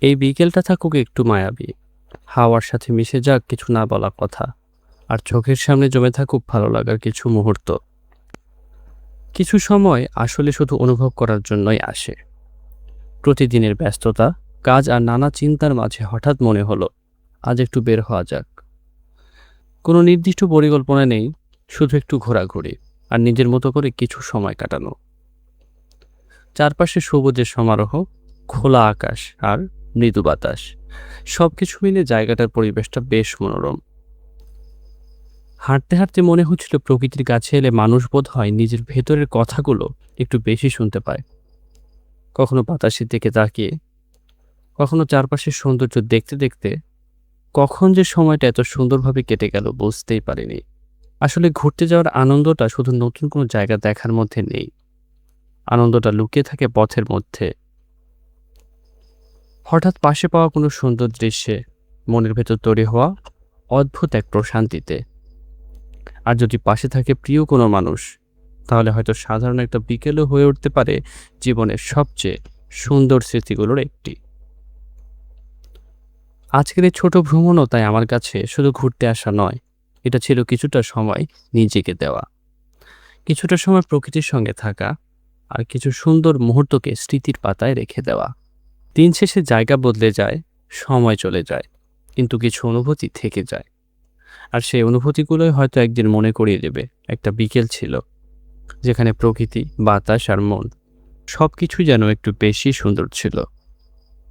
এই বিকেলটা থাকুক একটু মায়াবী, হাওয়ার সাথে মিশে যাক কিছু না বলা কথা, আর চোখের সামনে জমে থাকুক ভালো লাগার কিছু মুহূর্ত। কিছু সময় আসলে শুধু অনুভব করার জন্যই আসে। প্রতিদিনের ব্যস্ততা, কাজ আর নানা চিন্তার মাঝে হঠাৎ মনে হলো আজ একটু বের হওয়া যাক। কোনো নির্দিষ্ট পরিকল্পনা নেই, শুধু একটু ঘোরাঘুরি আর নিজের মতো করে কিছু সময় কাটানো। চারপাশে সবুজের সমারোহ, খোলা আকাশ আর মৃদু বাতাস, সবকিছু মিলে জায়গাটার পরিবেশটা বেশ মনোরম। হাঁটতে হাঁটতে মনে হচ্ছিল প্রকৃতির কাছে এলে মানুষ বোধ হয় নিজের ভেতরের কথাগুলো একটু বেশি শুনতে পায়। কখনো বাতাসের দিকে তাকিয়ে, কখনো চারপাশের সৌন্দর্য দেখতে দেখতে কখন যে সময়টা এত সুন্দরভাবে কেটে গেল বুঝতেই পারিনি। আসলে ঘুরতে যাওয়ার আনন্দটা শুধু নতুন কোনো জায়গা দেখার মধ্যে নেই, আনন্দটা লুকিয়ে থাকে পথের মধ্যে। হঠাৎ পাশে পাওয়া কোনো সুন্দর দৃশ্যে, মনের ভেতর তৈরি হওয়া অদ্ভুত এক প্রশান্তিতে। আর যদি পাশে থাকে প্রিয় কোনো মানুষ, তাহলে হয়তো সাধারণ একটা বিকেলও হয়ে উঠতে পারে জীবনের সবচেয়ে সুন্দর স্মৃতিগুলোর একটি। আজকের এই ছোট ভ্রমণও তাই আমার কাছে শুধু ঘুরতে আসা নয়, এটা ছিল কিছুটা সময় নিজেকে দেওয়া, কিছুটা সময় প্রকৃতির সঙ্গে থাকা, আর কিছু সুন্দর মুহূর্তকে স্মৃতির পাতায় রেখে দেওয়া। দিন শেষে জায়গা বদলে যায়, সময় চলে যায়, কিন্তু কিছু অনুভূতি থেকে যায়। আর সেই অনুভূতিগুলোই হয়তো একদিন মনে করিয়ে দেবে একটা বিকেল ছিল, যেখানে প্রকৃতি, বাতাস আর মন সবকিছুই যেন একটু বেশি সুন্দর ছিল।